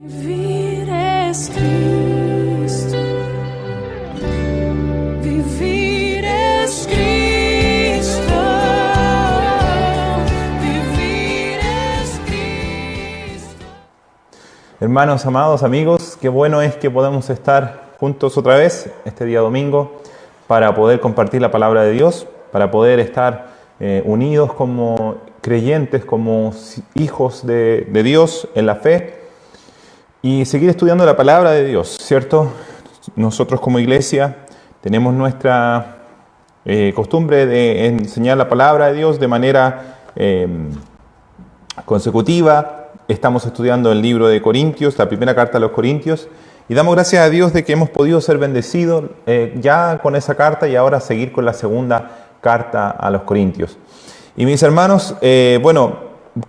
Vivir es Cristo, vivir es Cristo, vivir es Cristo. Hermanos, amados, amigos, qué bueno es que podamos estar juntos otra vez este día domingo para poder compartir la palabra de Dios, para poder estar unidos como creyentes, como hijos de Dios en la fe, y seguir estudiando la palabra de Dios, ¿cierto? Nosotros como iglesia tenemos nuestra costumbre de enseñar la palabra de Dios de manera consecutiva. Estamos estudiando el libro de Corintios, la primera carta a los Corintios, y damos gracias a Dios de que hemos podido ser bendecidos ya con esa carta y ahora seguir con la segunda carta a los Corintios. Y mis hermanos,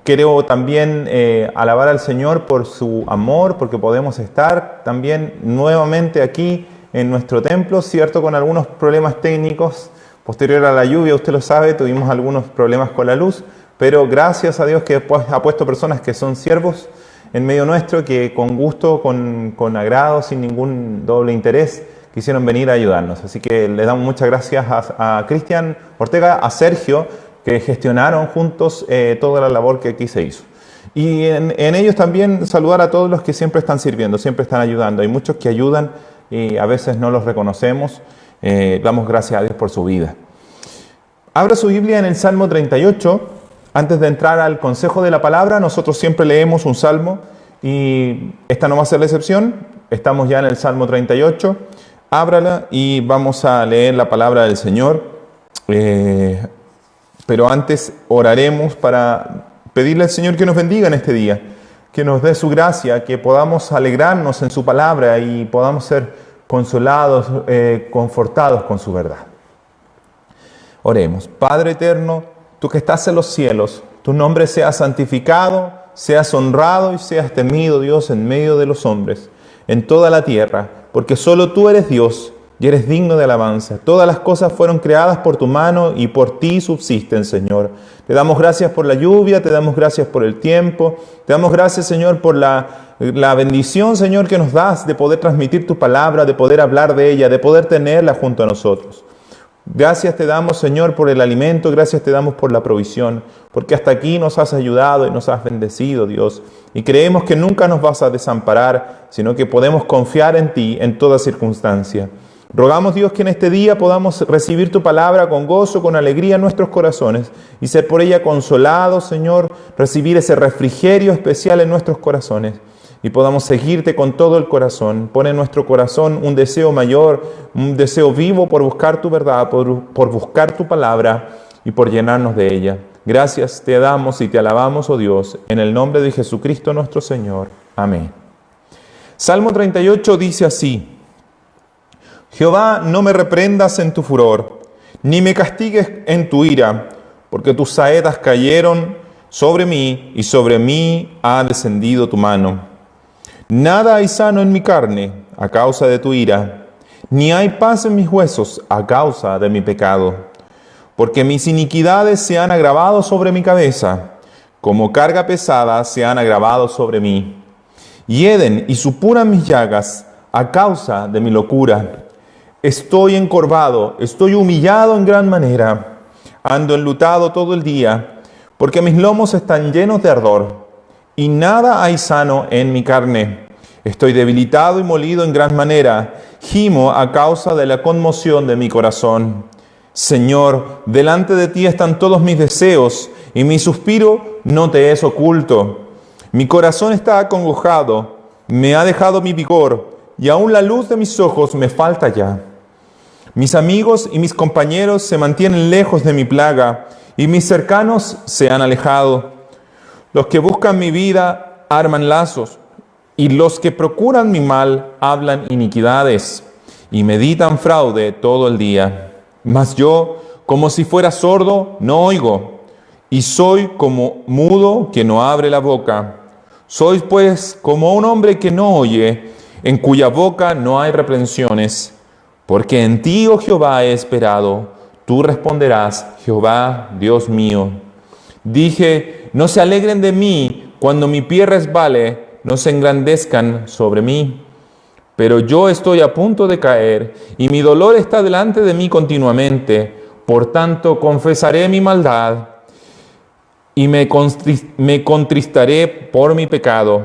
quiero también alabar al Señor por su amor, porque podemos estar también nuevamente aquí en nuestro templo, cierto, con algunos problemas técnicos. Posterior a la lluvia, usted lo sabe, tuvimos algunos problemas con la luz, pero gracias a Dios que ha puesto personas que son siervos en medio nuestro, que con gusto, con agrado, sin ningún doble interés, quisieron venir a ayudarnos. Así que le damos muchas gracias a Cristian Ortega, a Sergio, que gestionaron juntos toda la labor que aquí se hizo. Y en ellos también saludar a todos los que siempre están sirviendo, siempre están ayudando. Hay muchos que ayudan y a veces no los reconocemos. Damos gracias a Dios por su vida. Abra su Biblia en el Salmo 38. Antes de entrar al consejo de la palabra, nosotros siempre leemos un salmo y esta no va a ser la excepción. Estamos ya en el Salmo 38. Ábrala y vamos a leer la palabra del Señor. Pero antes oraremos para pedirle al Señor que nos bendiga en este día, que nos dé su gracia, que podamos alegrarnos en su palabra y podamos ser consolados, confortados con su verdad. Oremos. Padre eterno, tú que estás en los cielos, tu nombre sea santificado, seas honrado y seas temido, Dios, en medio de los hombres, en toda la tierra, porque solo tú eres Dios y eres digno de alabanza. Todas las cosas fueron creadas por tu mano y por ti subsisten, Señor. Te damos gracias por la lluvia, te damos gracias por el tiempo, te damos gracias, Señor, por la bendición, Señor, que nos das de poder transmitir tu palabra, de poder hablar de ella, de poder tenerla junto a nosotros. Gracias te damos, Señor, por el alimento, gracias te damos por la provisión, porque hasta aquí nos has ayudado y nos has bendecido, Dios. Y creemos que nunca nos vas a desamparar, sino que podemos confiar en ti en toda circunstancia. Rogamos, Dios, que en este día podamos recibir tu palabra con gozo, con alegría en nuestros corazones y ser por ella consolados, Señor, recibir ese refrigerio especial en nuestros corazones y podamos seguirte con todo el corazón. Pon en nuestro corazón un deseo mayor, un deseo vivo por buscar tu verdad, por buscar tu palabra y por llenarnos de ella. Gracias te damos y te alabamos, oh Dios, en el nombre de Jesucristo nuestro Señor. Amén. Salmo 38 dice así: Jehová, no me reprendas en tu furor, ni me castigues en tu ira, porque tus saetas cayeron sobre mí, y sobre mí ha descendido tu mano. Nada hay sano en mi carne a causa de tu ira, ni hay paz en mis huesos a causa de mi pecado. Porque mis iniquidades se han agravado sobre mi cabeza, como carga pesada se han agravado sobre mí. Hieden y supuran mis llagas a causa de mi locura. Estoy encorvado, estoy humillado en gran manera, ando enlutado todo el día, porque mis lomos están llenos de ardor, y nada hay sano en mi carne. Estoy debilitado y molido en gran manera, gimo a causa de la conmoción de mi corazón. Señor, delante de ti están todos mis deseos, y mi suspiro no te es oculto. Mi corazón está acongojado, me ha dejado mi vigor, y aún la luz de mis ojos me falta ya. Mis amigos y mis compañeros se mantienen lejos de mi plaga, y mis cercanos se han alejado. Los que buscan mi vida arman lazos, y los que procuran mi mal hablan iniquidades, y meditan fraude todo el día. Mas yo, como si fuera sordo, no oigo, y soy como mudo que no abre la boca. Soy pues como un hombre que no oye, en cuya boca no hay reprensiones. Porque en ti, oh Jehová, he esperado. Tú responderás, Jehová, Dios mío. Dije, no se alegren de mí cuando mi pie resbale, no se engrandezcan sobre mí. Pero yo estoy a punto de caer, y mi dolor está delante de mí continuamente. Por tanto, confesaré mi maldad, y me contristaré por mi pecado,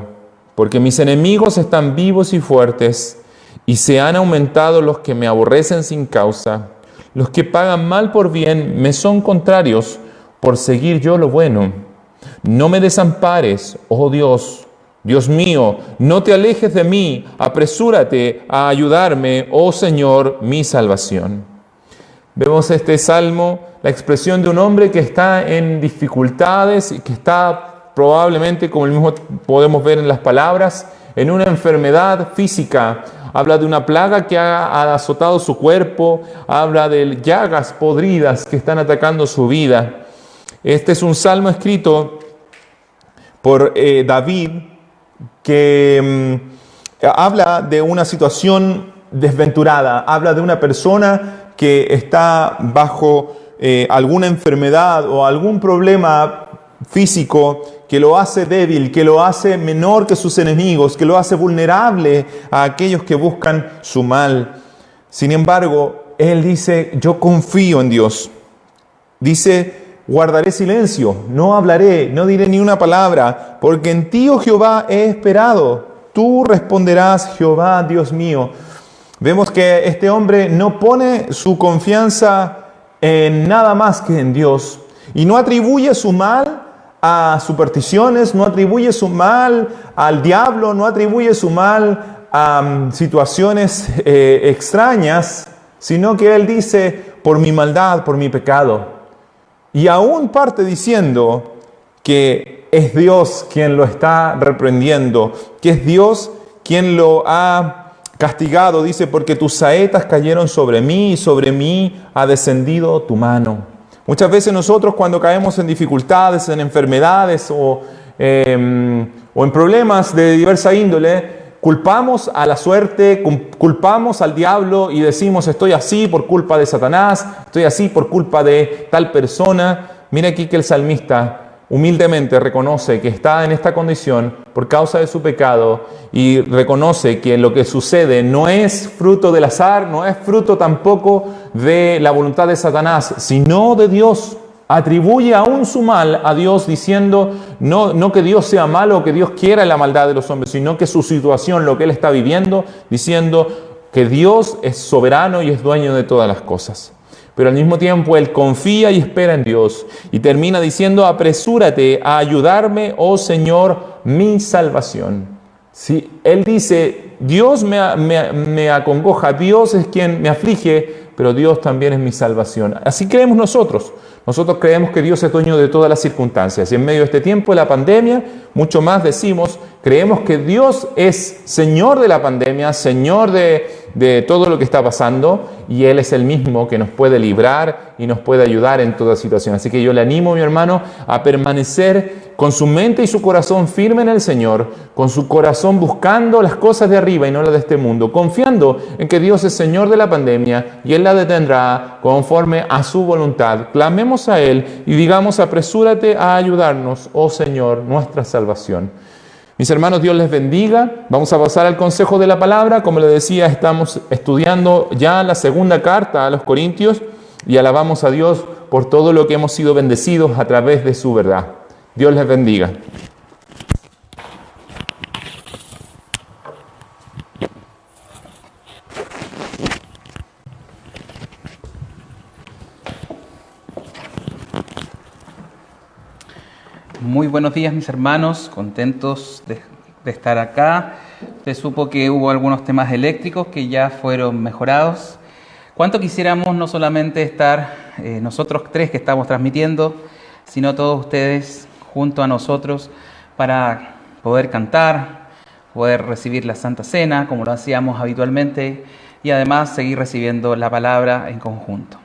porque mis enemigos están vivos y fuertes, y se han aumentado los que me aborrecen sin causa. Los que pagan mal por bien me son contrarios, por seguir yo lo bueno. No me desampares, oh Dios, Dios mío, no te alejes de mí, apresúrate a ayudarme, oh Señor, mi salvación. Vemos este salmo, la expresión de un hombre que está en dificultades y que está probablemente, como el mismo podemos ver en las palabras, en una enfermedad física. Habla de una plaga que ha azotado su cuerpo, habla de llagas podridas que están atacando su vida. Este es un salmo escrito por David, que habla de una situación desventurada, habla de una persona que está bajo alguna enfermedad o algún problema físico que lo hace débil, que lo hace menor que sus enemigos, que lo hace vulnerable a aquellos que buscan su mal. Sin embargo, él dice, yo confío en Dios. Dice, guardaré silencio, no hablaré, no diré ni una palabra, porque en ti, oh Jehová, he esperado. Tú responderás, Jehová, Dios mío. Vemos que este hombre no pone su confianza en nada más que en Dios, y no atribuye su mal a supersticiones, no atribuye su mal al diablo, no atribuye su mal a situaciones extrañas, sino que él dice, por mi maldad, por mi pecado. Y aún parte diciendo que es Dios quien lo está reprendiendo, que es Dios quien lo ha castigado. Dice, porque tus saetas cayeron sobre mí y sobre mí ha descendido tu mano. Muchas veces nosotros, cuando caemos en dificultades, en enfermedades o en problemas de diversa índole, culpamos a la suerte, culpamos al diablo y decimos, estoy así por culpa de Satanás, estoy así por culpa de tal persona. Mira aquí que el salmista humildemente reconoce que está en esta condición por causa de su pecado, y reconoce que lo que sucede no es fruto del azar, no es fruto tampoco de la voluntad de Satanás, sino de Dios. Atribuye aún su mal a Dios, diciendo no que Dios sea malo o que Dios quiera la maldad de los hombres, sino que su situación, lo que él está viviendo, diciendo que Dios es soberano y es dueño de todas las cosas. Pero al mismo tiempo él confía y espera en Dios, y termina diciendo, apresúrate a ayudarme, oh Señor, mi salvación. Si él dice, Dios me acongoja, Dios es quien me aflige, pero Dios también es mi salvación. Así creemos nosotros. Nosotros creemos que Dios es dueño de todas las circunstancias. Y en medio de este tiempo de la pandemia, mucho más decimos, creemos que Dios es Señor de la pandemia, Señor de todo lo que está pasando, y Él es el mismo que nos puede librar y nos puede ayudar en toda situación. Así que yo le animo, mi hermano, a permanecer con su mente y su corazón firme en el Señor, con su corazón buscando las cosas de arriba y no las de este mundo, confiando en que Dios es Señor de la pandemia y Él la detendrá conforme a su voluntad. Clamemos a Él y digamos, apresúrate a ayudarnos, oh Señor, nuestra salvación. Mis hermanos, Dios les bendiga. Vamos a pasar al consejo de la palabra. Como les decía, estamos estudiando ya la segunda carta a los Corintios y alabamos a Dios por todo lo que hemos sido bendecidos a través de su verdad. Dios les bendiga. Muy buenos días, mis hermanos, contentos de estar acá. Se supo que hubo algunos temas eléctricos que ya fueron mejorados. ¿Cuánto quisiéramos no solamente estar nosotros tres que estamos transmitiendo, sino todos ustedes junto a nosotros para poder cantar, poder recibir la Santa Cena como lo hacíamos habitualmente y además seguir recibiendo la palabra en conjunto?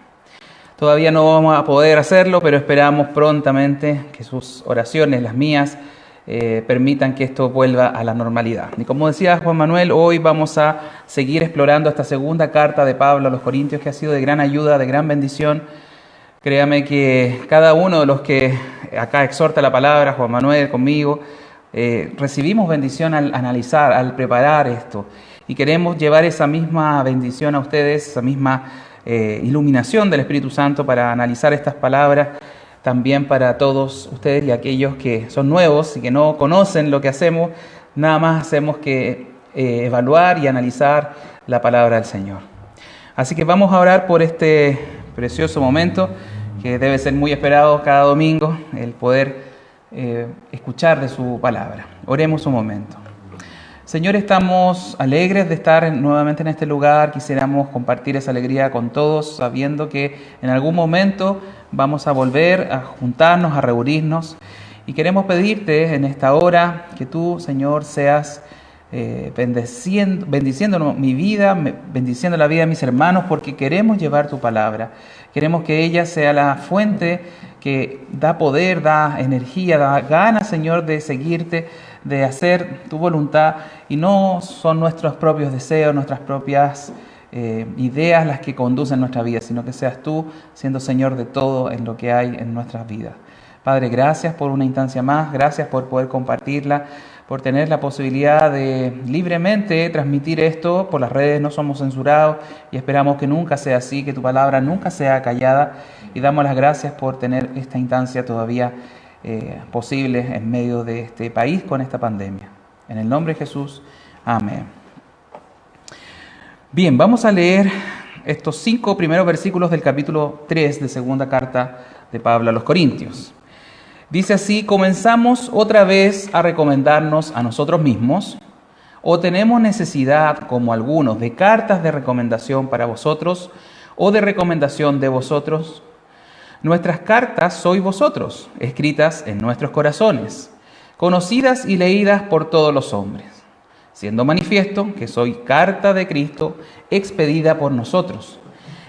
Todavía no vamos a poder hacerlo, pero esperamos prontamente que sus oraciones, las mías, permitan que esto vuelva a la normalidad. Y como decía Juan Manuel, hoy vamos a seguir explorando esta segunda carta de Pablo a los Corintios, que ha sido de gran ayuda, de gran bendición. Créame que cada uno de los que acá exhorta la palabra, Juan Manuel conmigo, recibimos bendición al analizar, al preparar esto. Y queremos llevar esa misma bendición a ustedes, esa misma iluminación del Espíritu Santo para analizar estas palabras también para todos ustedes y aquellos que son nuevos y que no conocen lo que hacemos. Nada más hacemos que evaluar y analizar la palabra del Señor. Así que vamos a orar por este precioso momento que debe ser muy esperado cada domingo, el poder escuchar de su palabra. Oremos un momento. Señor, estamos alegres de estar nuevamente en este lugar. Quisiéramos compartir esa alegría con todos, sabiendo que en algún momento vamos a volver a juntarnos, a reunirnos. Y queremos pedirte en esta hora que tú, Señor, seas bendiciendo mi vida, bendiciendo la vida de mis hermanos, porque queremos llevar tu palabra. Queremos que ella sea la fuente que da poder, da energía, da ganas, Señor, de seguirte, de hacer tu voluntad, y no son nuestros propios deseos, nuestras propias ideas las que conducen nuestra vida, sino que seas tú siendo Señor de todo en lo que hay en nuestras vidas. Padre, gracias por una instancia más, gracias por poder compartirla, por tener la posibilidad de libremente transmitir esto por las redes. No somos censurados y esperamos que nunca sea así, que tu palabra nunca sea callada, y damos las gracias por tener esta instancia todavía posible en medio de este país con esta pandemia. En el nombre de Jesús, amén. Bien, vamos a leer estos 5 primeros versículos del capítulo 3 de segunda carta de Pablo a los Corintios. Dice así: ¿comenzamos otra vez a recomendarnos a nosotros mismos? ¿O tenemos necesidad, como algunos, de cartas de recomendación para vosotros o de recomendación de vosotros? Nuestras cartas sois vosotros, escritas en nuestros corazones, conocidas y leídas por todos los hombres, siendo manifiesto que soy carta de Cristo expedida por nosotros,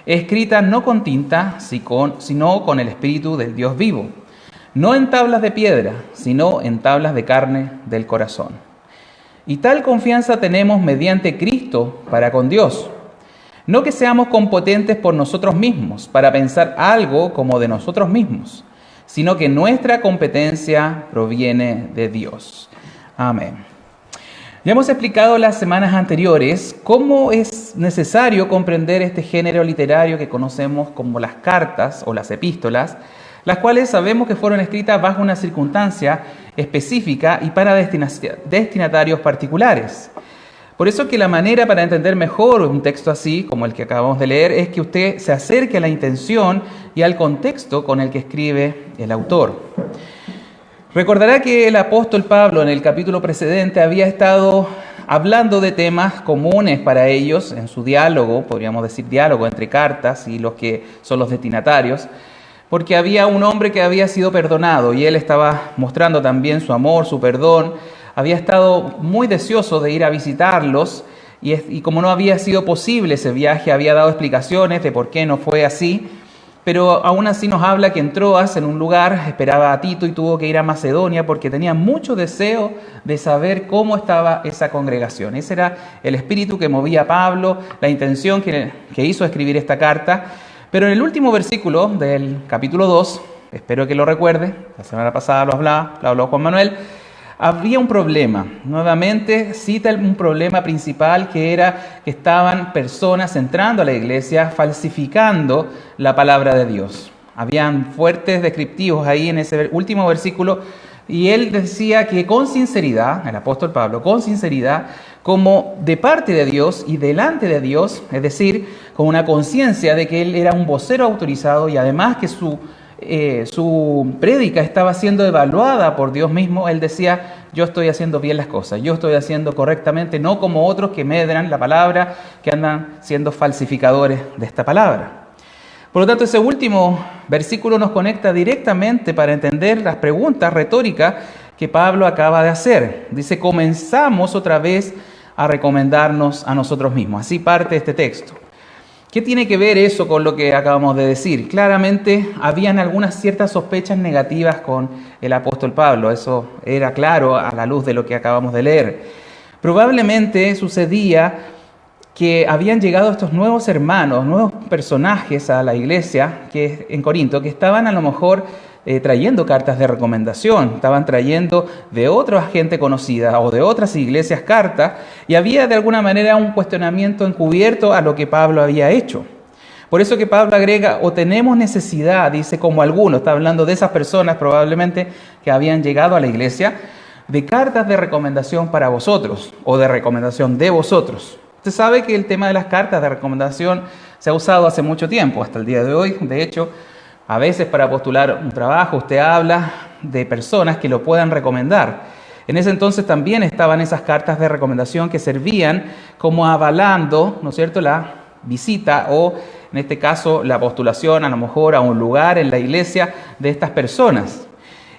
escrita no con tinta, sino con el Espíritu del Dios vivo, no en tablas de piedra, sino en tablas de carne del corazón. Y tal confianza tenemos mediante Cristo para con Dios. No que seamos competentes por nosotros mismos para pensar algo como de nosotros mismos, sino que nuestra competencia proviene de Dios. Amén. Ya hemos explicado las semanas anteriores cómo es necesario comprender este género literario que conocemos como las cartas o las epístolas, las cuales sabemos que fueron escritas bajo una circunstancia específica y para destinatarios particulares. Por eso que la manera para entender mejor un texto así, como el que acabamos de leer, es que usted se acerque a la intención y al contexto con el que escribe el autor. Recordará que el apóstol Pablo en el capítulo precedente había estado hablando de temas comunes para ellos en su diálogo, podríamos decir diálogo entre cartas y los que son los destinatarios, porque había un hombre que había sido perdonado y él estaba mostrando también su amor, su perdón. Había estado muy deseoso de ir a visitarlos y como no había sido posible ese viaje, había dado explicaciones de por qué no fue así, pero aún así nos habla que en Troas, en un lugar, esperaba a Tito y tuvo que ir a Macedonia porque tenía mucho deseo de saber cómo estaba esa congregación. Ese era el espíritu que movía a Pablo, la intención que hizo escribir esta carta. Pero en el último versículo del capítulo 2, espero que lo recuerde, la semana pasada lo habló Juan Manuel, había un problema. Nuevamente cita un problema principal, que era que estaban personas entrando a la iglesia falsificando la palabra de Dios. Habían fuertes descriptivos ahí en ese último versículo, y él decía que con sinceridad, el apóstol Pablo, con sinceridad, como de parte de Dios y delante de Dios, es decir, con una conciencia de que él era un vocero autorizado y además que su prédica estaba siendo evaluada por Dios mismo, él decía: yo estoy haciendo bien las cosas, yo estoy haciendo correctamente, no como otros que medran la palabra, que andan siendo falsificadores de esta palabra. Por lo tanto, ese último versículo nos conecta directamente para entender las preguntas retóricas que Pablo acaba de hacer. Dice: comenzamos otra vez a recomendarnos a nosotros mismos. Así parte este texto. ¿Qué tiene que ver eso con lo que acabamos de decir? Claramente habían algunas ciertas sospechas negativas con el apóstol Pablo. Eso era claro a la luz de lo que acabamos de leer. Probablemente sucedía que habían llegado estos nuevos hermanos, nuevos personajes a la iglesia en Corinto, que estaban a lo mejor trayendo cartas de recomendación, estaban trayendo de otra gente conocida o de otras iglesias cartas, y había de alguna manera un cuestionamiento encubierto a lo que Pablo había hecho. Por eso que Pablo agrega, o tenemos necesidad, dice como algunos, está hablando de esas personas probablemente que habían llegado a la iglesia, de cartas de recomendación para vosotros, o de recomendación de vosotros. Usted sabe que el tema de las cartas de recomendación se ha usado hace mucho tiempo, hasta el día de hoy. De hecho, a veces para postular un trabajo usted habla de personas que lo puedan recomendar. En ese entonces también estaban esas cartas de recomendación que servían como avalando, ¿no es cierto?, la visita o, en este caso, la postulación a lo mejor a un lugar en la iglesia de estas personas.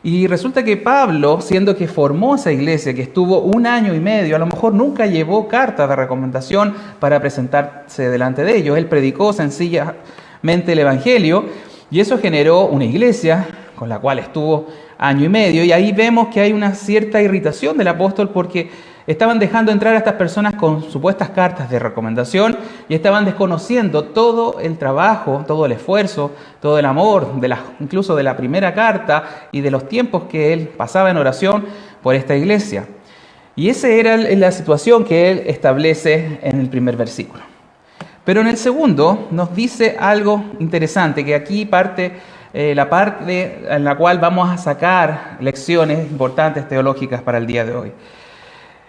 Y resulta que Pablo, siendo que formó esa iglesia, que estuvo 1 año y medio, a lo mejor nunca llevó cartas de recomendación para presentarse delante de ellos. Él predicó sencillamente el Evangelio y eso generó una iglesia con la cual estuvo 1 año y medio. Y ahí vemos que hay una cierta irritación del apóstol porque estaban dejando entrar a estas personas con supuestas cartas de recomendación y estaban desconociendo todo el trabajo, todo el esfuerzo, todo el amor, incluso de la primera carta y de los tiempos que él pasaba en oración por esta iglesia. Y esa era la situación que él establece en el primer versículo. Pero en el segundo nos dice algo interesante, que aquí parte la parte en la cual vamos a sacar lecciones importantes teológicas para el día de hoy.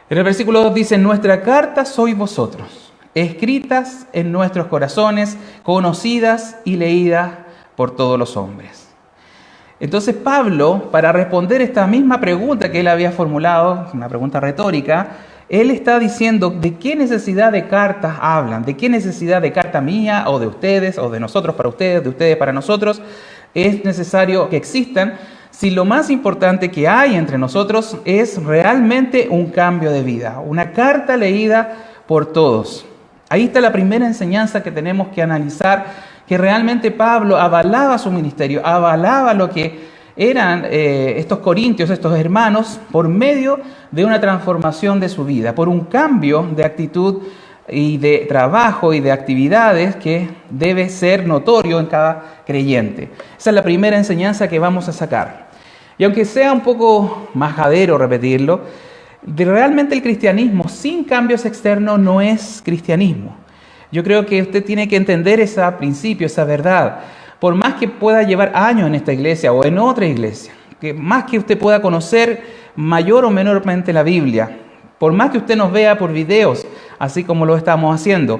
En el versículo 2 dice, nuestra carta sois vosotros, escritas en nuestros corazones, conocidas y leídas por todos los hombres. Entonces Pablo, para responder esta misma pregunta que él había formulado, una pregunta retórica, él está diciendo de qué necesidad de cartas hablan, de qué necesidad de carta mía o de ustedes, o de nosotros para ustedes, de ustedes para nosotros, es necesario que existan, si lo más importante que hay entre nosotros es realmente un cambio de vida, una carta leída por todos. Ahí está la primera enseñanza que tenemos que analizar, que realmente Pablo avalaba su ministerio, avalaba lo que eran estos corintios, estos hermanos, por medio de una transformación de su vida, por un cambio de actitud y de trabajo y de actividades que debe ser notorio en cada creyente. Esa es la primera enseñanza que vamos a sacar. Y aunque sea un poco majadero repetirlo, realmente el cristianismo sin cambios externos no es cristianismo. Yo creo que usted tiene que entender ese principio, esa verdad. Por más que pueda llevar años en esta iglesia o en otra iglesia, que más que usted pueda conocer mayor o menormente la Biblia, por más que usted nos vea por videos, así como lo estamos haciendo,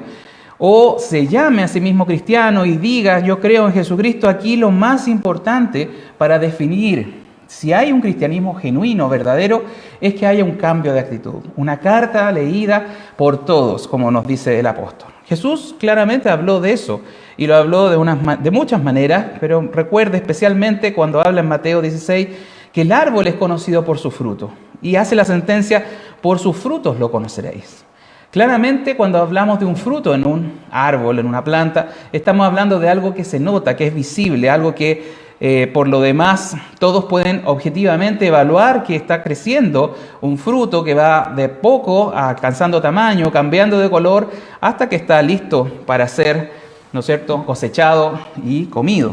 o se llame a sí mismo cristiano y diga, yo creo en Jesucristo, aquí lo más importante para definir si hay un cristianismo genuino, verdadero, es que haya un cambio de actitud. Una carta leída por todos, como nos dice el apóstol. Jesús claramente habló de eso y lo habló de muchas maneras, pero recuerde especialmente cuando habla en Mateo 16 que el árbol es conocido por su fruto y hace la sentencia, por sus frutos lo conoceréis. Claramente cuando hablamos de un fruto en un árbol, en una planta, estamos hablando de algo que se nota, que es visible, algo que por lo demás todos pueden objetivamente evaluar que está creciendo un fruto que va de poco alcanzando tamaño, cambiando de color, hasta que está listo para ser, ¿no es cierto?, cosechado y comido.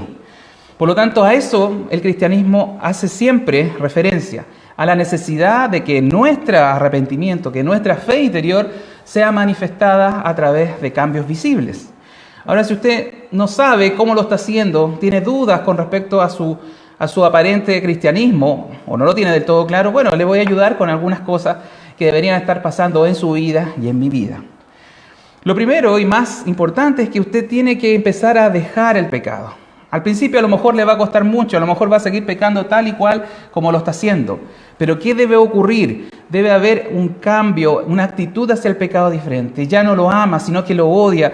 Por lo tanto, a eso el cristianismo hace siempre referencia, a la necesidad de que nuestro arrepentimiento, que nuestra fe interior sea manifestada a través de cambios visibles. Ahora, si usted no sabe cómo lo está haciendo, tiene dudas con respecto a su aparente cristianismo, o no lo tiene del todo claro, bueno, le voy a ayudar con algunas cosas que deberían estar pasando en su vida y en mi vida. Lo primero y más importante es que usted tiene que empezar a dejar el pecado. Al principio a lo mejor le va a costar mucho, a lo mejor va a seguir pecando tal y cual como lo está haciendo. Pero ¿qué debe ocurrir? Debe haber un cambio, una actitud hacia el pecado diferente. Ya no lo ama, sino que lo odia.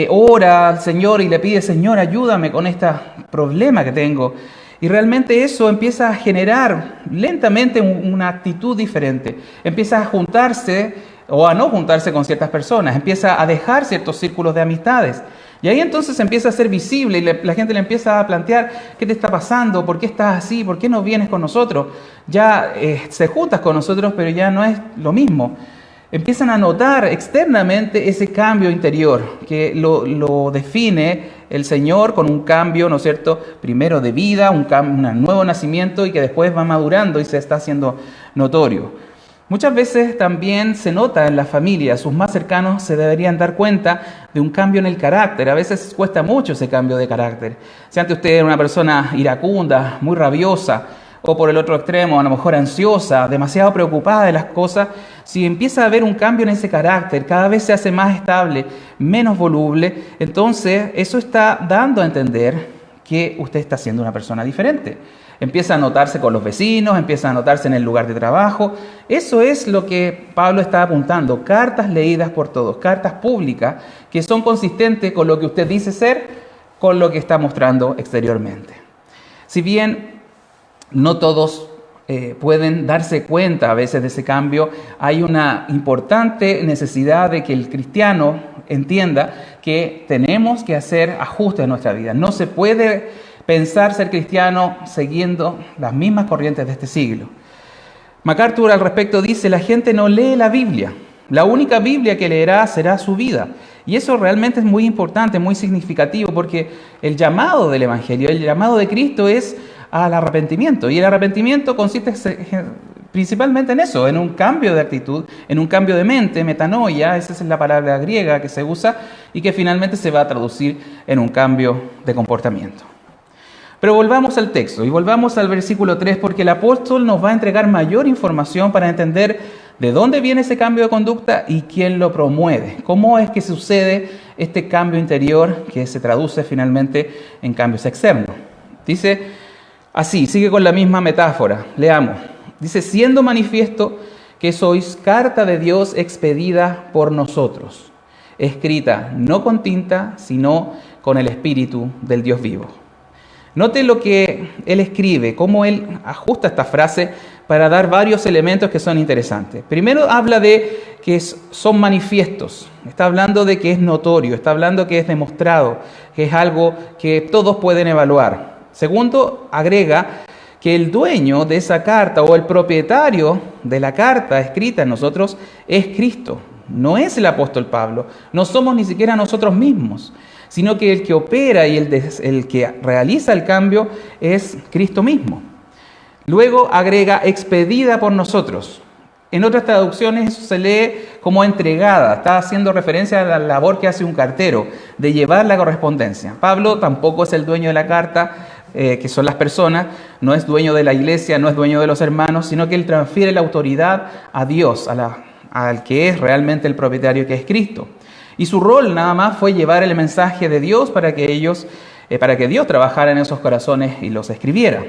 Ora al Señor y le pide, Señor, ayúdame con este problema que tengo. Y realmente eso empieza a generar lentamente una actitud diferente. Empieza a juntarse o a no juntarse con ciertas personas. Empieza a dejar ciertos círculos de amistades. Y ahí entonces empieza a ser visible y la gente le empieza a plantear, ¿qué te está pasando? ¿Por qué estás así? ¿Por qué no vienes con nosotros? Ya se juntas con nosotros, pero ya no es lo mismo. empiezan a notar externamente ese cambio interior que lo define el Señor con un cambio, ¿no es cierto?, primero de vida, un nuevo nacimiento y que después va madurando y se está haciendo notorio. Muchas veces también se nota en la familia, sus más cercanos se deberían dar cuenta de un cambio en el carácter. A veces cuesta mucho ese cambio de carácter. Si antes usted era una persona iracunda, muy rabiosa, o por el otro extremo, a lo mejor ansiosa, demasiado preocupada de las cosas, si empieza a haber un cambio en ese carácter, cada vez se hace más estable, menos voluble, entonces eso está dando a entender que usted está siendo una persona diferente. Empieza a notarse con los vecinos, empieza a notarse en el lugar de trabajo. Eso es lo que Pablo está apuntando, cartas leídas por todos, cartas públicas que son consistentes con lo que usted dice ser, con lo que está mostrando exteriormente. Si bien no todos pueden darse cuenta a veces de ese cambio, hay una importante necesidad de que el cristiano entienda que tenemos que hacer ajustes en nuestra vida. No se puede pensar ser cristiano siguiendo las mismas corrientes de este siglo. MacArthur al respecto dice: la gente no lee la Biblia. La única Biblia que leerá será su vida. Y eso realmente es muy importante, muy significativo, porque el llamado del Evangelio, el llamado de Cristo es al arrepentimiento. Y el arrepentimiento consiste principalmente en eso, en un cambio de actitud, en un cambio de mente, metanoia, esa es la palabra griega que se usa y que finalmente se va a traducir en un cambio de comportamiento. Pero volvamos al texto y volvamos al versículo 3, porque el apóstol nos va a entregar mayor información para entender de dónde viene ese cambio de conducta y quién lo promueve. Cómo es que sucede este cambio interior que se traduce finalmente en cambios externos. Dice así, sigue con la misma metáfora. Leamos. Dice: siendo manifiesto que sois carta de Dios expedida por nosotros, escrita no con tinta, sino con el Espíritu del Dios vivo. Note lo que él escribe, cómo él ajusta esta frase para dar varios elementos que son interesantes. Primero habla de que son manifiestos, está hablando de que es notorio, está hablando que es demostrado, que es algo que todos pueden evaluar. Segundo, agrega que el dueño de esa carta o el propietario de la carta escrita en nosotros es Cristo, no es el apóstol Pablo, no somos ni siquiera nosotros mismos, sino que el que opera y el que realiza el cambio es Cristo mismo. Luego agrega expedida por nosotros. En otras traducciones eso se lee como entregada, está haciendo referencia a la labor que hace un cartero, de llevar la correspondencia. Pablo tampoco es el dueño de la carta, que son las personas, no es dueño de la iglesia, no es dueño de los hermanos, sino que él transfiere la autoridad a Dios, al que es realmente el propietario, que es Cristo. Y su rol nada más fue llevar el mensaje de Dios para que Dios trabajara en esos corazones y los escribiera.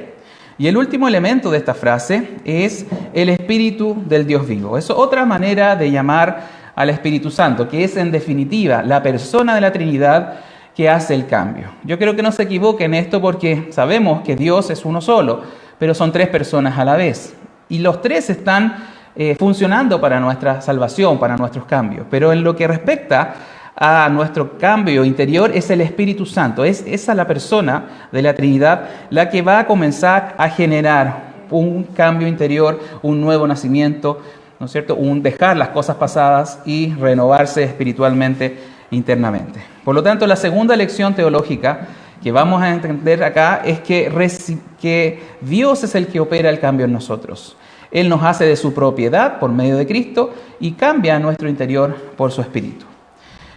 Y el último elemento de esta frase es el Espíritu del Dios vivo. Es otra manera de llamar al Espíritu Santo, que es en definitiva la persona de la Trinidad que hace el cambio. Yo creo que no se equivoquen en esto, porque sabemos que Dios es uno solo, pero son tres personas a la vez. Y los tres están funcionando para nuestra salvación, para nuestros cambios. Pero en lo que respecta a nuestro cambio interior es el Espíritu Santo. Es esa la persona de la Trinidad la que va a comenzar a generar un cambio interior, un nuevo nacimiento, ¿no es cierto? Un dejar las cosas pasadas y renovarse espiritualmente, internamente. Por lo tanto, la segunda lección teológica que vamos a entender acá es que Dios es el que opera el cambio en nosotros. Él nos hace de su propiedad por medio de Cristo y cambia nuestro interior por su Espíritu.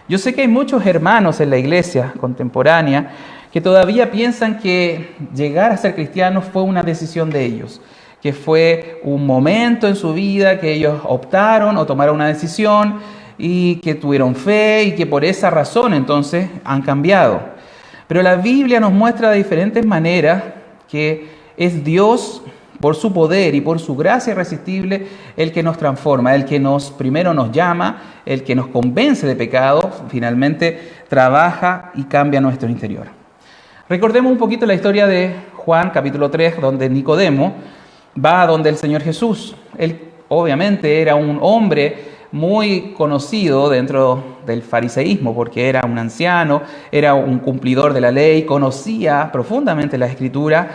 Yo sé que hay muchos hermanos en la iglesia contemporánea que todavía piensan que llegar a ser cristianos fue una decisión de ellos, que fue un momento en su vida que ellos optaron o tomaron una decisión y que tuvieron fe y que por esa razón entonces han cambiado. Pero la Biblia nos muestra de diferentes maneras que es Dios, por su poder y por su gracia irresistible, el que nos transforma, el que primero nos llama, el que nos convence de pecado, finalmente trabaja y cambia nuestro interior. Recordemos un poquito la historia de Juan, capítulo 3, donde Nicodemo va a donde el Señor Jesús. Él obviamente era un hombre muy conocido dentro del fariseísmo, porque era un anciano, era un cumplidor de la ley, conocía profundamente la Escritura,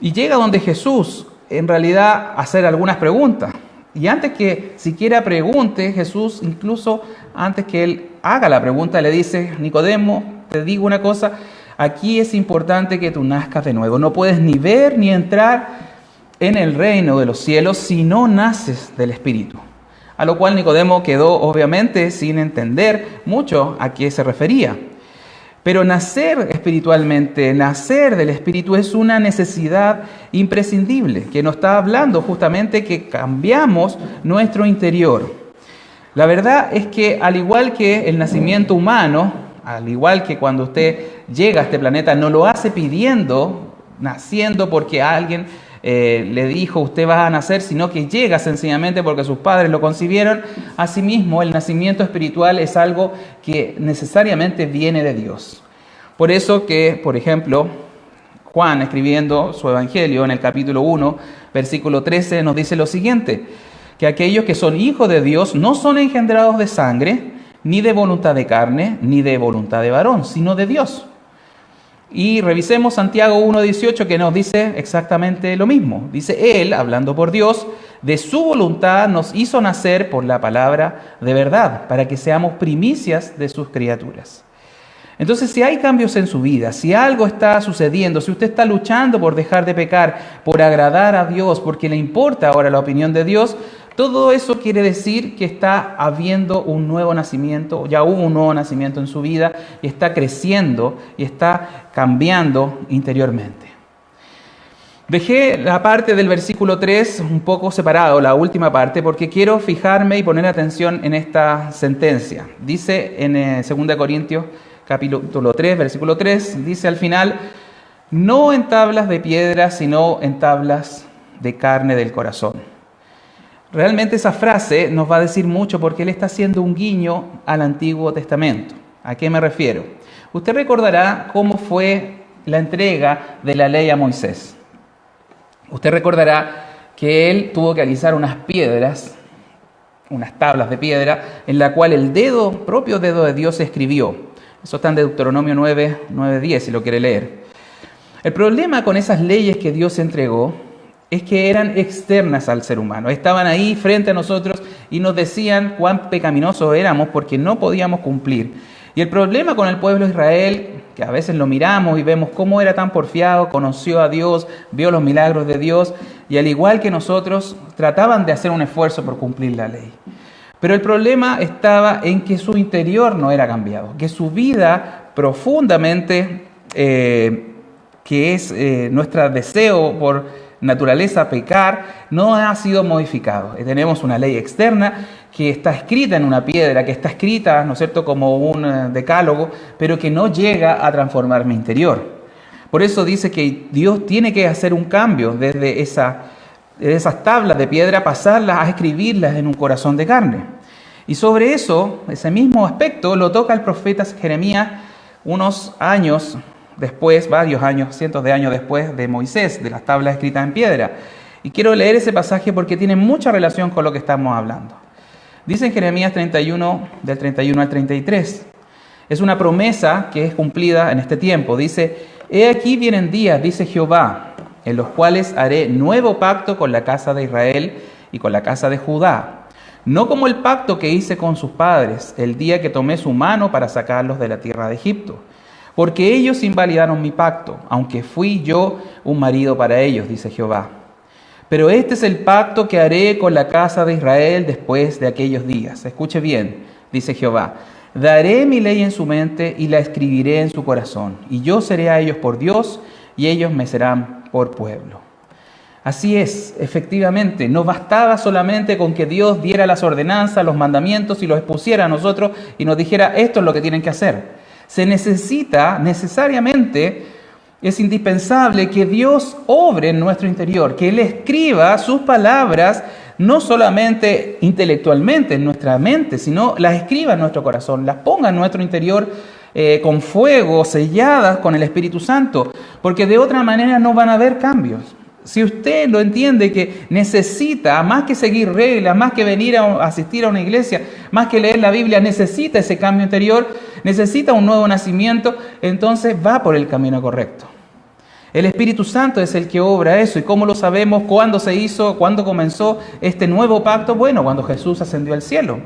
y llega donde Jesús, en realidad, a hacer algunas preguntas. Y antes que siquiera pregunte, Jesús, incluso antes que él haga la pregunta, le dice: Nicodemo, te digo una cosa, aquí es importante que tú nazcas de nuevo. No puedes ni ver ni entrar en el reino de los cielos si no naces del Espíritu. A lo cual Nicodemo quedó obviamente sin entender mucho a qué se refería. Pero nacer espiritualmente, nacer del Espíritu es una necesidad imprescindible, que nos está hablando justamente que cambiamos nuestro interior. La verdad es que al igual que el nacimiento humano, al igual que cuando usted llega a este planeta, no lo hace pidiendo, naciendo porque alguien le dijo usted va a nacer, sino que llega sencillamente porque sus padres lo concibieron. Asimismo, el nacimiento espiritual es algo que necesariamente viene de Dios. Por eso que, por ejemplo, Juan, escribiendo su Evangelio en el capítulo 1, versículo 13, nos dice lo siguiente: que aquellos que son hijos de Dios no son engendrados de sangre, ni de voluntad de carne, ni de voluntad de varón, sino de Dios. Y revisemos Santiago 1:18, que nos dice exactamente lo mismo. Dice: Él, hablando por Dios, de su voluntad nos hizo nacer por la palabra de verdad, para que seamos primicias de sus criaturas. Entonces, si hay cambios en su vida, si algo está sucediendo, si usted está luchando por dejar de pecar, por agradar a Dios, porque le importa ahora la opinión de Dios, todo eso quiere decir que está habiendo un nuevo nacimiento, ya hubo un nuevo nacimiento en su vida, y está creciendo y está cambiando interiormente. Dejé la parte del versículo 3 un poco separado, la última parte, porque quiero fijarme y poner atención en esta sentencia. Dice en 2 Corintios capítulo 3, versículo 3, dice al final: no en tablas de piedra, sino en tablas de carne del corazón. Realmente esa frase nos va a decir mucho porque él está haciendo un guiño al Antiguo Testamento. ¿A qué me refiero? Usted recordará cómo fue la entrega de la ley a Moisés. Usted recordará que él tuvo que alisar unas piedras, unas tablas de piedra, en la cual el propio dedo de Dios escribió. Eso está en Deuteronomio 9:10, si lo quiere leer. El problema con esas leyes que Dios entregó es que eran externas al ser humano. Estaban ahí frente a nosotros y nos decían cuán pecaminosos éramos porque no podíamos cumplir. Y el problema con el pueblo de Israel, que a veces lo miramos y vemos cómo era tan porfiado, conoció a Dios, vio los milagros de Dios, y al igual que nosotros, trataban de hacer un esfuerzo por cumplir la ley. Pero el problema estaba en que su interior no era cambiado, que su vida profundamente, que es nuestro deseo por naturaleza pecar, no ha sido modificado. Tenemos una ley externa que está escrita en una piedra, que está escrita, ¿no es cierto?, como un decálogo, pero que no llega a transformar mi interior. Por eso dice que Dios tiene que hacer un cambio desde esas tablas de piedra, pasarlas a escribirlas en un corazón de carne. Y sobre eso, ese mismo aspecto, lo toca el profeta Jeremías unos años después, varios años, cientos de años después de Moisés, de las tablas escritas en piedra. Y quiero leer ese pasaje porque tiene mucha relación con lo que estamos hablando. Dice en Jeremías 31, del 31 al 33. Es una promesa que es cumplida en este tiempo. Dice: he aquí vienen días, dice Jehová, en los cuales haré nuevo pacto con la casa de Israel y con la casa de Judá. No como el pacto que hice con sus padres el día que tomé su mano para sacarlos de la tierra de Egipto. Porque ellos invalidaron mi pacto, aunque fui yo un marido para ellos, dice Jehová. Pero este es el pacto que haré con la casa de Israel después de aquellos días. Escuche bien, dice Jehová. Daré mi ley en su mente y la escribiré en su corazón. Y yo seré a ellos por Dios y ellos me serán por pueblo. Así es, efectivamente, no bastaba solamente con que Dios diera las ordenanzas, los mandamientos y los expusiera a nosotros y nos dijera esto es lo que tienen que hacer. Se necesita necesariamente, es indispensable que Dios obre en nuestro interior, que Él escriba sus palabras no solamente intelectualmente en nuestra mente, sino las escriba en nuestro corazón, las ponga en nuestro interior con fuego, selladas con el Espíritu Santo, porque de otra manera no van a haber cambios. Si usted lo entiende que necesita, más que seguir reglas, más que venir a asistir a una iglesia, más que leer la Biblia, necesita ese cambio interior, necesita un nuevo nacimiento, entonces va por el camino correcto. El Espíritu Santo es el que obra eso. ¿Y cómo lo sabemos? ¿Cuándo se hizo? ¿Cuándo comenzó este nuevo pacto? Bueno, cuando Jesús ascendió al cielo.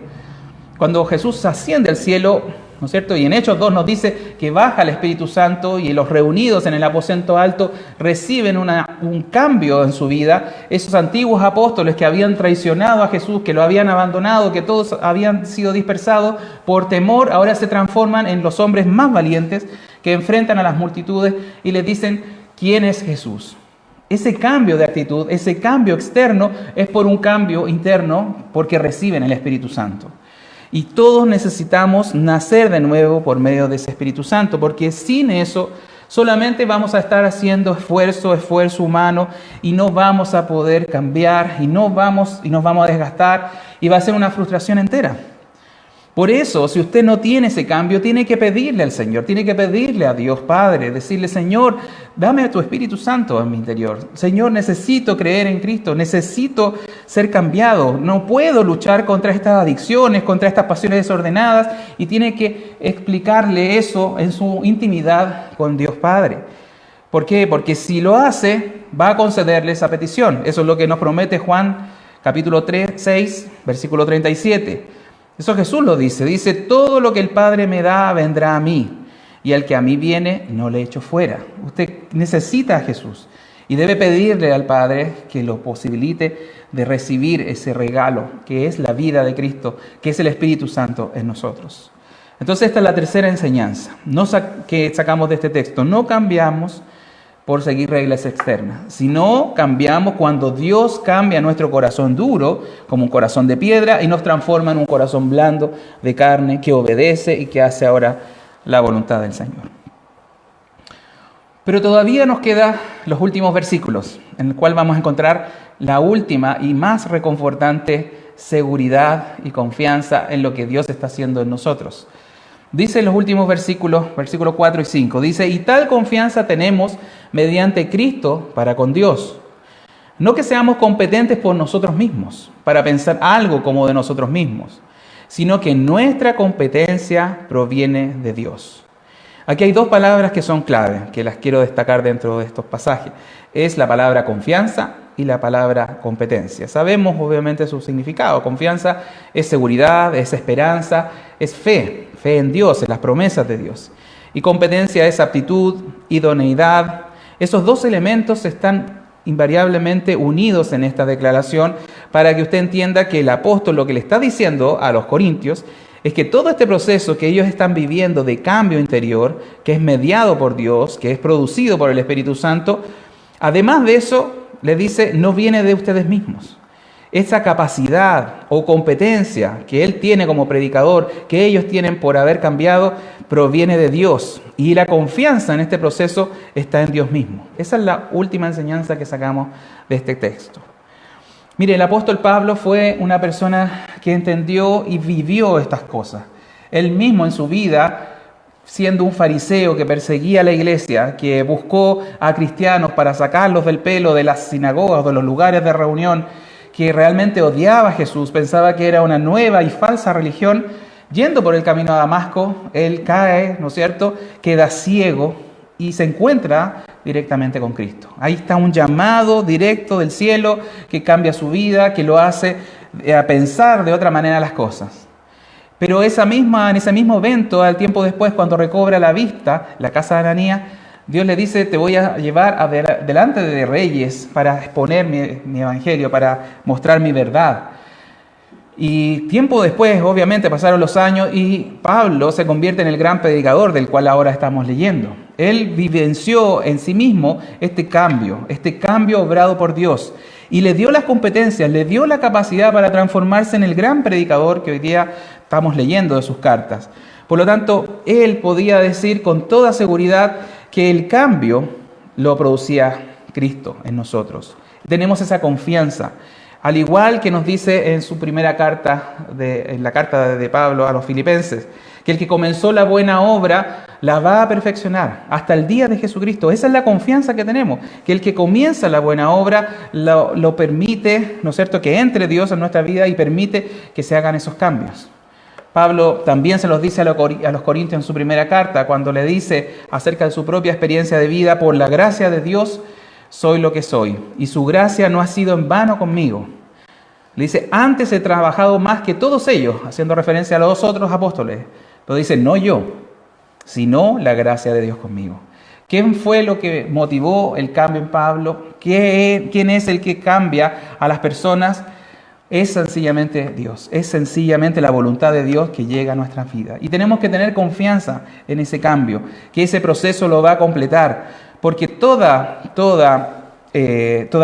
Cuando Jesús asciende al cielo, ¿no es cierto? Y en Hechos 2 nos dice que baja el Espíritu Santo y los reunidos en el aposento alto reciben un cambio en su vida. Esos antiguos apóstoles que habían traicionado a Jesús, que lo habían abandonado, que todos habían sido dispersados por temor, ahora se transforman en los hombres más valientes que enfrentan a las multitudes y les dicen: ¿quién es Jesús? Ese cambio de actitud, ese cambio externo es por un cambio interno porque reciben el Espíritu Santo. Y todos necesitamos nacer de nuevo por medio de ese Espíritu Santo, porque sin eso solamente vamos a estar haciendo esfuerzo humano y no vamos a poder cambiar y nos vamos a desgastar y va a ser una frustración entera. Por eso, si usted no tiene ese cambio, tiene que pedirle al Señor, tiene que pedirle a Dios Padre, decirle: Señor, dame a tu Espíritu Santo en mi interior. Señor, necesito creer en Cristo, necesito ser cambiado. No puedo luchar contra estas adicciones, contra estas pasiones desordenadas, y tiene que explicarle eso en su intimidad con Dios Padre. ¿Por qué? Porque si lo hace, va a concederle esa petición. Eso es lo que nos promete Juan capítulo 6, versículo 37. Eso Jesús lo dice, todo lo que el Padre me da vendrá a mí, y al que a mí viene no le echo fuera. Usted necesita a Jesús y debe pedirle al Padre que lo posibilite de recibir ese regalo que es la vida de Cristo, que es el Espíritu Santo en nosotros. Entonces esta es la tercera enseñanza que sacamos de este texto. No cambiamos por seguir reglas externas, sino cambiamos cuando Dios cambia nuestro corazón duro como un corazón de piedra y nos transforma en un corazón blando de carne que obedece y que hace ahora la voluntad del Señor. Pero todavía nos quedan los últimos versículos, en el cual vamos a encontrar la última y más reconfortante seguridad y confianza en lo que Dios está haciendo en nosotros. Dice en los últimos versículos 4 y 5, dice: y tal confianza tenemos mediante Cristo para con Dios. No que seamos competentes por nosotros mismos, para pensar algo como de nosotros mismos, sino que nuestra competencia proviene de Dios. Aquí hay dos palabras que son clave, que las quiero destacar dentro de estos pasajes. Es la palabra confianza y la palabra competencia. Sabemos obviamente su significado. Confianza es seguridad, es esperanza, es fe en Dios, en las promesas de Dios. Y competencia es aptitud, idoneidad. Esos dos elementos están invariablemente unidos en esta declaración para que usted entienda que el apóstol lo que le está diciendo a los corintios es que todo este proceso que ellos están viviendo de cambio interior, que es mediado por Dios, que es producido por el Espíritu Santo, además de eso, le dice, no viene de ustedes mismos. Esa capacidad o competencia que él tiene como predicador, que ellos tienen por haber cambiado, proviene de Dios. Y la confianza en este proceso está en Dios mismo. Esa es la última enseñanza que sacamos de este texto. Mire, el apóstol Pablo fue una persona que entendió y vivió estas cosas. Él mismo en su vida, siendo un fariseo que perseguía a la iglesia, que buscó a cristianos para sacarlos del pelo de las sinagogas, de los lugares de reunión, que realmente odiaba a Jesús, pensaba que era una nueva y falsa religión, yendo por el camino a Damasco, él cae, ¿no es cierto?, queda ciego y se encuentra directamente con Cristo. Ahí está un llamado directo del cielo que cambia su vida, que lo hace a pensar de otra manera las cosas. Pero en ese mismo evento, al tiempo después, cuando recobra la vista, la casa de Ananías, Dios le dice, te voy a llevar delante de reyes para exponer mi evangelio, para mostrar mi verdad. Y tiempo después, obviamente, pasaron los años y Pablo se convierte en el gran predicador del cual ahora estamos leyendo. Él vivenció en sí mismo este cambio obrado por Dios. Y le dio las competencias, le dio la capacidad para transformarse en el gran predicador que hoy día estamos leyendo de sus cartas. Por lo tanto, él podía decir con toda seguridad que el cambio lo producía Cristo en nosotros. Tenemos esa confianza. Al igual que nos dice en su primera carta, en la carta de Pablo a los filipenses, que el que comenzó la buena obra la va a perfeccionar hasta el día de Jesucristo. Esa es la confianza que tenemos, que el que comienza la buena obra lo permite, ¿no es cierto?, que entre Dios en nuestra vida y permite que se hagan esos cambios. Pablo también se los dice a los Corintios en su primera carta, cuando le dice acerca de su propia experiencia de vida: por la gracia de Dios soy lo que soy, y su gracia no ha sido en vano conmigo. Le dice: antes he trabajado más que todos ellos, haciendo referencia a los otros apóstoles. Pero dice: no yo, sino la gracia de Dios conmigo. ¿Quién fue lo que motivó el cambio en Pablo? ¿Quién es el que cambia a las personas? Es sencillamente Dios, es sencillamente la voluntad de Dios que llega a nuestras vidas. Y tenemos que tener confianza en ese cambio, que ese proceso lo va a completar, porque toda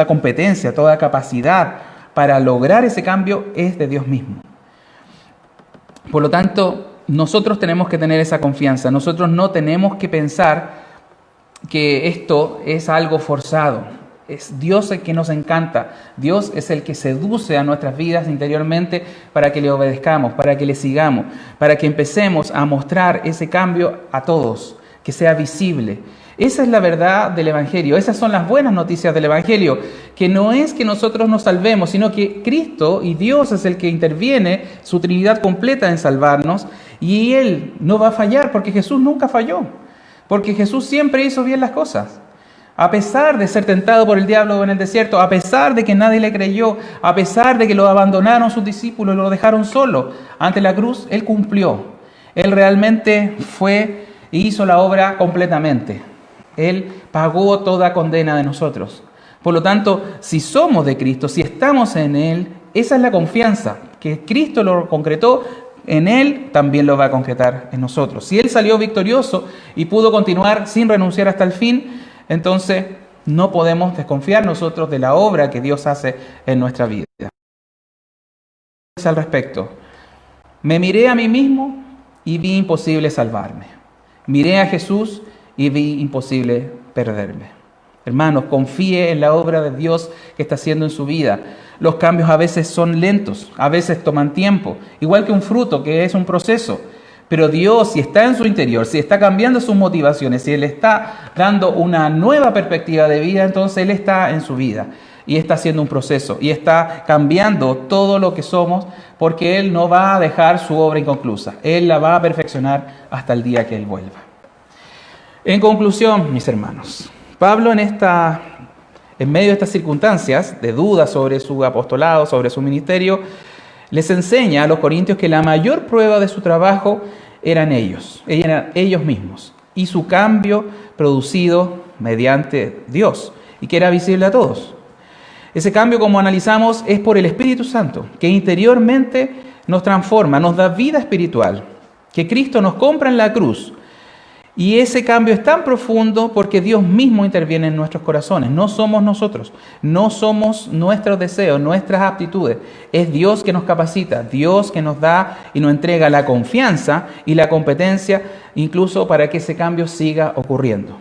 competencia, toda capacidad para lograr ese cambio es de Dios mismo. Por lo tanto, nosotros tenemos que tener esa confianza. Nosotros no tenemos que pensar que esto es algo forzado. Es Dios el que nos encanta. Dios es el que seduce a nuestras vidas interiormente para que le obedezcamos, para que le sigamos, para que empecemos a mostrar ese cambio a todos, que sea visible. Esa es la verdad del Evangelio. Esas son las buenas noticias del Evangelio, que no es que nosotros nos salvemos, sino que Cristo y Dios es el que interviene, su Trinidad completa en salvarnos, y Él no va a fallar porque Jesús nunca falló, porque Jesús siempre hizo bien las cosas. A pesar de ser tentado por el diablo en el desierto, a pesar de que nadie le creyó, a pesar de que lo abandonaron sus discípulos y lo dejaron solo ante la cruz, Él cumplió. Él realmente fue e hizo la obra completamente. Él pagó toda condena de nosotros. Por lo tanto, si somos de Cristo, si estamos en Él, esa es la confianza, que Cristo lo concretó en Él, también lo va a concretar en nosotros. Si Él salió victorioso y pudo continuar sin renunciar hasta el fin, entonces no podemos desconfiar nosotros de la obra que Dios hace en nuestra vida. Al respecto, me miré a mí mismo y vi imposible salvarme. Miré a Jesús y vi imposible perderme. Hermanos, confíe en la obra de Dios que está haciendo en su vida. Los cambios a veces son lentos, a veces toman tiempo, igual que un fruto, que es un proceso. Pero Dios, si está en su interior, si está cambiando sus motivaciones, si Él está dando una nueva perspectiva de vida, entonces Él está en su vida y está haciendo un proceso y está cambiando todo lo que somos, porque Él no va a dejar su obra inconclusa. Él la va a perfeccionar hasta el día que Él vuelva. En conclusión, mis hermanos, Pablo en medio de estas circunstancias de duda sobre su apostolado, sobre su ministerio, les enseña a los corintios que la mayor prueba de su trabajo eran ellos mismos, y su cambio producido mediante Dios, y que era visible a todos. Ese cambio, como analizamos, es por el Espíritu Santo, que interiormente nos transforma, nos da vida espiritual, que Cristo nos compra en la cruz. Y ese cambio es tan profundo porque Dios mismo interviene en nuestros corazones. No somos nosotros, no somos nuestros deseos, nuestras aptitudes. Es Dios que nos capacita, Dios que nos da y nos entrega la confianza y la competencia, incluso para que ese cambio siga ocurriendo.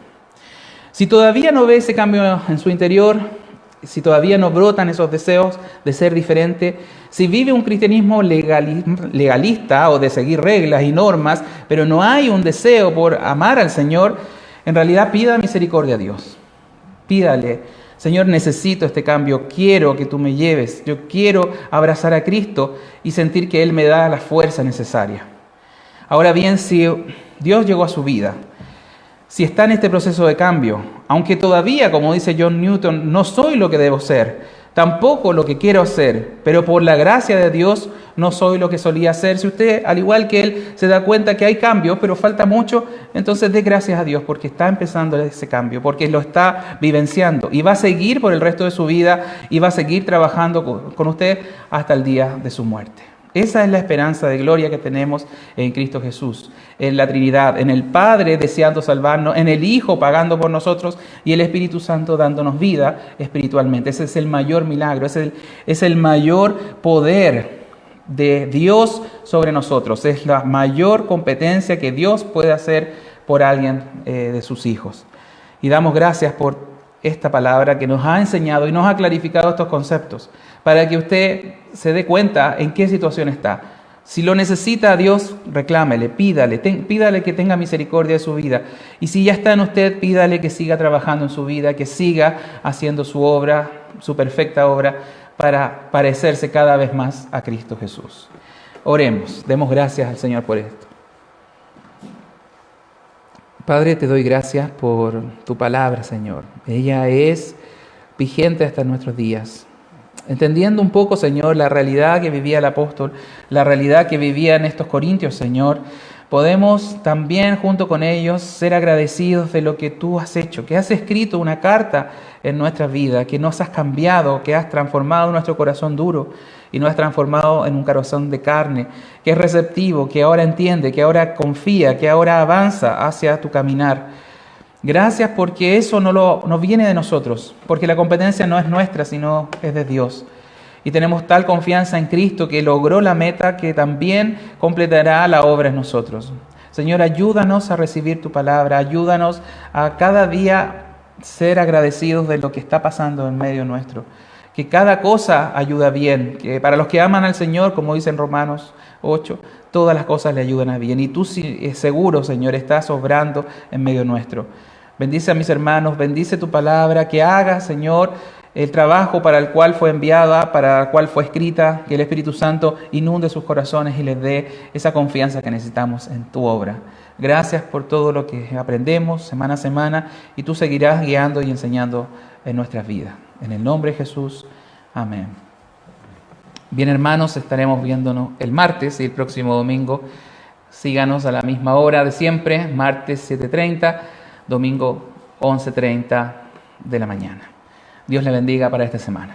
Si todavía no ve ese cambio en su interior, si todavía no brotan esos deseos de ser diferente, si vive un cristianismo legalista o de seguir reglas y normas, pero no hay un deseo por amar al Señor, en realidad pida misericordia a Dios. Pídale: Señor, necesito este cambio, quiero que tú me lleves, yo quiero abrazar a Cristo y sentir que Él me da la fuerza necesaria. Ahora bien, si Dios llegó a su vida, si está en este proceso de cambio, aunque todavía, como dice John Newton, no soy lo que debo ser, tampoco lo que quiero ser, pero por la gracia de Dios no soy lo que solía ser. Si usted, al igual que él, se da cuenta que hay cambios, pero falta mucho, entonces dé gracias a Dios porque está empezando ese cambio, porque lo está vivenciando y va a seguir por el resto de su vida y va a seguir trabajando con usted hasta el día de su muerte. Esa es la esperanza de gloria que tenemos en Cristo Jesús, en la Trinidad, en el Padre deseando salvarnos, en el Hijo pagando por nosotros y el Espíritu Santo dándonos vida espiritualmente. Ese es el mayor milagro, es el mayor poder de Dios sobre nosotros. Es la mayor competencia que Dios puede hacer por alguien de sus hijos. Y damos gracias por esta palabra que nos ha enseñado y nos ha clarificado estos conceptos, para que usted se dé cuenta en qué situación está. Si lo necesita a Dios, reclámele, pídale que tenga misericordia de su vida. Y si ya está en usted, pídale que siga trabajando en su vida, que siga haciendo su obra, su perfecta obra, para parecerse cada vez más a Cristo Jesús. Oremos, demos gracias al Señor por esto. Padre, te doy gracias por tu palabra, Señor. Ella es vigente hasta nuestros días. Entendiendo un poco, Señor, la realidad que vivía el apóstol, la realidad que vivían estos corintios, Señor, podemos también junto con ellos ser agradecidos de lo que tú has hecho, que has escrito una carta en nuestra vida, que nos has cambiado, que has transformado nuestro corazón duro y nos has transformado en un corazón de carne, que es receptivo, que ahora entiende, que ahora confía, que ahora avanza hacia tu caminar. Gracias porque eso no viene de nosotros, porque la competencia no es nuestra, sino es de Dios. Y tenemos tal confianza en Cristo que logró la meta, que también completará la obra en nosotros. Señor, ayúdanos a recibir tu palabra, ayúdanos a cada día ser agradecidos de lo que está pasando en medio nuestro. Que cada cosa ayuda bien, que para los que aman al Señor, como dice en Romanos 8, todas las cosas le ayudan a bien. Y tú seguro, Señor, estás obrando en medio nuestro. Bendice a mis hermanos, bendice tu palabra, que haga, Señor, el trabajo para el cual fue enviada, para el cual fue escrita, que el Espíritu Santo inunde sus corazones y les dé esa confianza que necesitamos en tu obra. Gracias por todo lo que aprendemos semana a semana y tú seguirás guiando y enseñando en nuestras vidas. En el nombre de Jesús, amén. Bien, hermanos, estaremos viéndonos el martes y el próximo domingo. Síganos a la misma hora de siempre, martes 7:30, domingo 11:30 de la mañana. Dios le bendiga para esta semana.